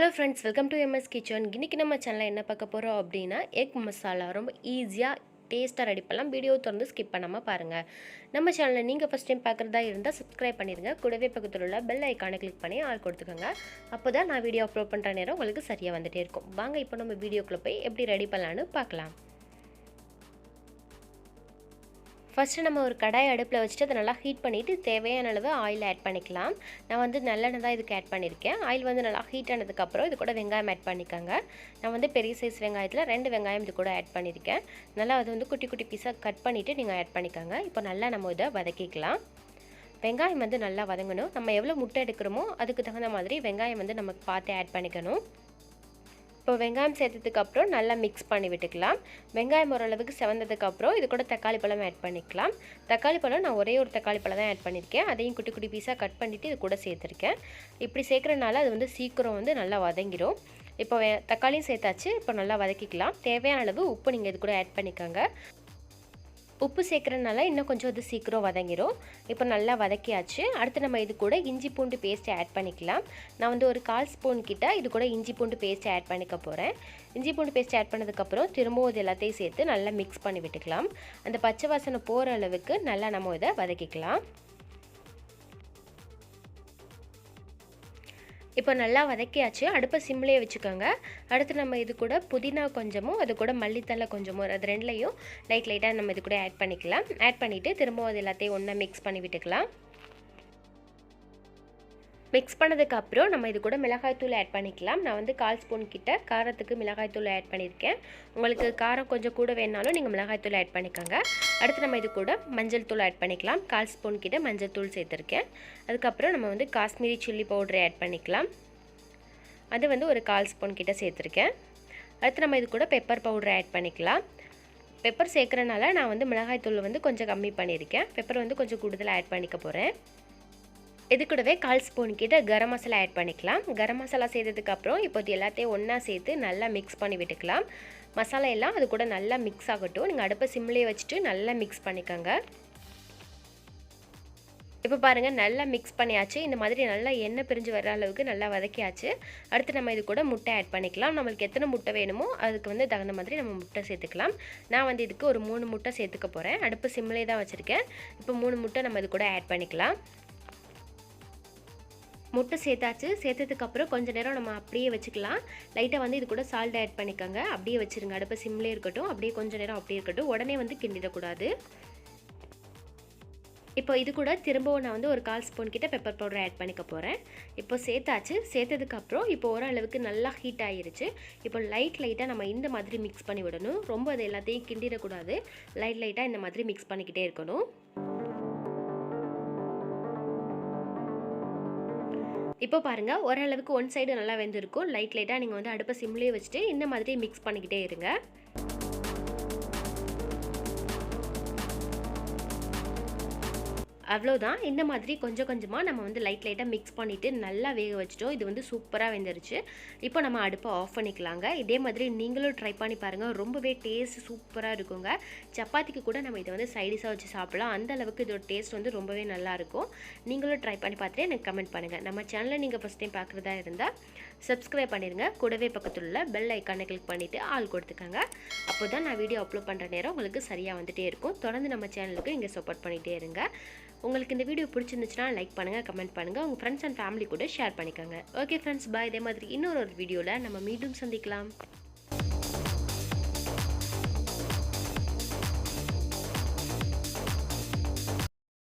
Hello friends, welcome to MS kitchen. இன்றைக்கி நம்ம சேனலில் என்ன பார்க்க போகிறோம் அப்படின்னா, எக் மசாலா ரொம்ப ஈஸியாக டேஸ்ட்டாக ரெடி பண்ணலாம். வீடியோ திறந்து ஸ்கிப் பண்ணாமல் பாருங்கள். நம்ம சேனலில் நீங்கள் ஃபஸ்ட் டைம் பார்க்குறதா இருந்தால் சப்ஸ்கிரைப் பண்ணிடுங்க. கூடவே பக்கத்தில் உள்ள பெல் ஐக்கானை கிளிக் பண்ணி ஆள் கொடுத்துக்கோங்க. அப்போ தான் நான் வீடியோ அப்லோட் பண்ணுற நேரம் உங்களுக்கு சரியாக வந்துகிட்டே இருக்கும். வாங்க இப்போ நம்ம வீடியோக்குள்ளே போய் எப்படி ரெடி பண்ணலான்னு பார்க்கலாம். ஃபஸ்ட்டு நம்ம ஒரு கடாய் அடுப்பில் வச்சுட்டு அதை நல்லா ஹீட் பண்ணிவிட்டு தேவையான அளவு ஆயில் ஆட் பண்ணிக்கலாம். நான் வந்து நல்லெண்ணெய் தான் இதுக்கு ஆட் பண்ணியிருக்கேன். ஆயில் வந்து நல்லா ஹீட் ஆனதுக்கப்புறம் இது கூட வெங்காயம் ஆட் பண்ணிக்கோங்க. நான் வந்து பெரிய சைஸ் வெங்காயத்தில் 2 வெங்காயம் இது கூட ஆட் பண்ணியிருக்கேன். நல்லா அது வந்து குட்டி குட்டி பீஸாக கட் பண்ணிவிட்டு நீங்கள் ஆட் பண்ணிக்கோங்க. இப்போ நல்லா நம்ம இதை வதக்கிக்கலாம். வெங்காயம் வந்து நல்லா வதங்கணும். நம்ம எவ்வளோ முட்டை எடுக்கிறோமோ அதுக்கு தகுந்த மாதிரி வெங்காயம் வந்து நமக்கு பார்த்து ஆட் பண்ணிக்கணும். இப்போ வெங்காயம் சேர்த்ததுக்கப்புறம் நல்லா மிக்ஸ் பண்ணி விட்டுக்கலாம். வெங்காயம் ஓரளவுக்கு செவந்ததுக்கப்புறம் இது கூட தக்காளி பழம் ஆட் பண்ணிக்கலாம். தக்காளி பழம் நான் ஒரே ஒரு தக்காளி பழம் தான் ஆட் பண்ணியிருக்கேன். அதையும் குட்டி குட்டி பீஸாக கட் பண்ணிவிட்டு இது கூட சேர்த்துருக்கேன். இப்படி சேர்க்குறனால அது வந்து சீக்கிரம் வந்து நல்லா வதங்கிடும். இப்போ தக்காளியும் சேர்த்தாச்சு. இப்போ நல்லா வதக்கிக்கலாம். தேவையான அளவு உப்பு நீங்கள் இது கூட ஆட் பண்ணிக்கோங்க. உப்பு சேர்க்குறதுனால இன்னும் கொஞ்சம் அது சீக்கிரம் வதங்கிடும். இப்போ நல்லா வதக்கியாச்சு. அடுத்து நம்ம இது கூட இஞ்சி பூண்டு பேஸ்ட்டு ஆட் பண்ணிக்கலாம். நான் வந்து ஒரு 1/4 ஸ்பூன் கிட்ட இது கூட இஞ்சி பூண்டு பேஸ்ட்டு ஆட் பண்ணிக்க போகிறேன். இஞ்சி பூண்டு பேஸ்ட் ஆட் பண்ணதுக்கப்புறம் திரும்பவும் இது எல்லாத்தையும் சேர்த்து நல்லா மிக்ஸ் பண்ணி விட்டுக்கலாம். அந்த பச்சை வாசனை போகிற அளவுக்கு நல்லா நம்ம இதை வதக்கிக்கலாம். இப்போ நல்லா வதக்கியாச்சு. அடுப்பை சிம்லேயே வச்சுக்கோங்க. அடுத்து நம்ம இது கூட புதினா கொஞ்சமும் அது கூட மல்லித்தலை கொஞ்சமும் அது ரெண்டுலையும் லைட்டாக நம்ம இது கூட ஆட் பண்ணிக்கலாம். ஆட் பண்ணிவிட்டு திரும்பவும் அது எல்லாத்தையும் ஒன்றா மிக்ஸ் பண்ணி விட்டுக்கலாம். மிக்ஸ் பண்ணதுக்கப்புறம் நம்ம இது கூட மிளகாய்த்தூள் ஆட் பண்ணிக்கலாம். நான் வந்து 1/4 ஸ்பூன் கிட்ட காரத்துக்கு மிளகாய்த்தூள் ஆட் பண்ணியிருக்கேன். உங்களுக்கு காரம் கொஞ்சம் கூட வேணாலும் நீங்கள் மிளகாய்த்தூள் ஆட் பண்ணிக்கோங்க. அடுத்து நம்ம இது கூட மஞ்சள் தூள் ஆட் பண்ணிக்கலாம். 1/4 ஸ்பூன் கிட்ட மஞ்சள் தூள் சேர்த்துருக்கேன். அதுக்கப்புறம் நம்ம வந்து காஷ்மீரி சில்லி பவுடரை ஆட் பண்ணிக்கலாம். அது வந்து ஒரு 1/4 ஸ்பூன் கிட்ட சேர்த்துருக்கேன். அடுத்து நம்ம இது கூட பெப்பர் பவுடரை ஆட் பண்ணிக்கலாம். பெப்பர் சேர்க்குறனால நான் வந்து மிளகாய்த்தூள் வந்து கொஞ்சம் கம்மி பண்ணியிருக்கேன். பெப்பர் வந்து கொஞ்சம் கூடுதலாக ஆட் பண்ணிக்க போகிறேன். இது கூடவே 1/4 ஸ்பூன் கிட்ட கரம் மசாலா ஆட் பண்ணிக்கலாம். கரம் மசாலா சேர்த்ததுக்கப்புறம் இப்போ இது எல்லாத்தையும் ஒன்றா சேர்த்து நல்லா மிக்ஸ் பண்ணி விட்டுக்கலாம். மசாலா எல்லாம் அது கூட நல்லா மிக்ஸ் ஆகட்டும். நீங்கள் அடுப்பை சிம்லேயே வச்சுட்டு நல்லா மிக்ஸ் பண்ணிக்கோங்க. இப்போ பாருங்கள், நல்லா மிக்ஸ் பண்ணியாச்சு. இந்த மாதிரி நல்லா எண்ணெய் பிரிஞ்சு வர அளவுக்கு நல்லா வதக்கியாச்சு. அடுத்து நம்ம இது கூட முட்டை ஆட் பண்ணிக்கலாம். நம்மளுக்கு எத்தனை முட்டை வேணுமோ அதுக்கு வந்து தகுந்த மாதிரி நம்ம முட்டை சேர்த்துக்கலாம். நான் வந்து இதுக்கு ஒரு 3 முட்டை சேர்த்துக்க போகிறேன். அடுப்பு சிம்லேயே தான் வச்சுருக்கேன். இப்போ 3 முட்டை நம்ம இது கூட ஆட் பண்ணிக்கலாம். முட்டை சேர்த்தாச்சு. சேர்த்ததுக்கப்புறம் கொஞ்சம் நேரம் நம்ம அப்படியே வச்சுக்கலாம். லைட்டாக வந்து இது கூட சால்ட் ஆட் பண்ணிக்கோங்க. அப்படியே வச்சுருங்க. அடுப்பை சிம்லேயே இருக்கட்டும். அப்படியே கொஞ்சம் நேரம் அப்படியே இருக்கட்டும். உடனே வந்து கிண்டிடக்கூடாது. இப்போ இது கூட திரும்பவும் நான் வந்து ஒரு 1/4 ஸ்பூன் கிட்ட பெப்பர் பவுடர் ஆட் பண்ணிக்க போகிறேன். இப்போ சேர்த்தாச்சு. சேர்த்ததுக்கப்புறம் இப்போ ஓரளவுக்கு நல்லா ஹீட் ஆகிருச்சு. இப்போ லைட்டாக நம்ம இந்த மாதிரி மிக்ஸ் பண்ணி விடணும். ரொம்ப அது எல்லாத்தையும் கிண்டிடக்கூடாது. லைட்டாக இந்த மாதிரி மிக்ஸ் பண்ணிக்கிட்டே இருக்கணும். இப்போ பாருங்கள், ஓரளவுக்கு ஒன் சைடு நல்லா வெந்திருக்கும். லைட்டாக நீங்கள் வந்து அடுப்பை சிம்லேயே வச்சுட்டு இந்த மாதிரி மிக்ஸ் பண்ணிக்கிட்டே இருங்க. அவ்வளோதான். இந்த மாதிரி கொஞ்சம் கொஞ்சமாக நம்ம வந்து லைட்டாக மிக்ஸ் பண்ணிவிட்டு நல்லா வேக வச்சிட்டோம். இது வந்து சூப்பராக வெந்துருச்சு. இப்போ நம்ம அடுப்பை ஆஃப் பண்ணிக்கலாங்க. இதே மாதிரி நீங்களும் ட்ரை பண்ணி பாருங்கள். ரொம்பவே டேஸ்ட் சூப்பராக இருக்குங்க. சப்பாத்திக்கு கூட நம்ம இதை வந்து சைடிஷாக வச்சு சாப்பிடலாம். அந்த அளவுக்கு இதோட டேஸ்ட் வந்து ரொம்பவே நல்லாயிருக்கும். நீங்களும் ட்ரை பண்ணி பார்த்துட்டு எனக்கு கமெண்ட் பண்ணுங்கள். நம்ம சேனலை நீங்கள் ஃபஸ்ட் டைம் பார்க்குறதா இருந்தால் சப்ஸ்கிரைப் பண்ணிடுங்க. கூடவே பக்கத்தில் உள்ள பெல் ஐக்கானை கிளிக் பண்ணிவிட்டு ஆள் கொடுத்துக்கோங்க. அப்போ தான் நான் வீடியோ அப்லோட் பண்ணுற நேரம் உங்களுக்கு சரியாக வந்துகிட்டே இருக்கும். தொடர்ந்து நம்ம சேனலுக்கு நீங்கள் சப்போர்ட் பண்ணிகிட்டே இருங்க. உங்களுக்கு இந்த வீடியோ பிடிச்சிருந்துச்சுன்னா லைக் பண்ணுங்கள், கமெண்ட் பண்ணுங்கள், உங்கள் ஃப்ரெண்ட்ஸ் அண்ட் ஃபேமிலி கூட ஷேர் பண்ணிக்கோங்க. ஓகே ஃப்ரெண்ட்ஸ், பாய். இதே மாதிரி இன்னொரு வீடியோவில் நம்ம மீண்டும் சந்திக்கலாம்.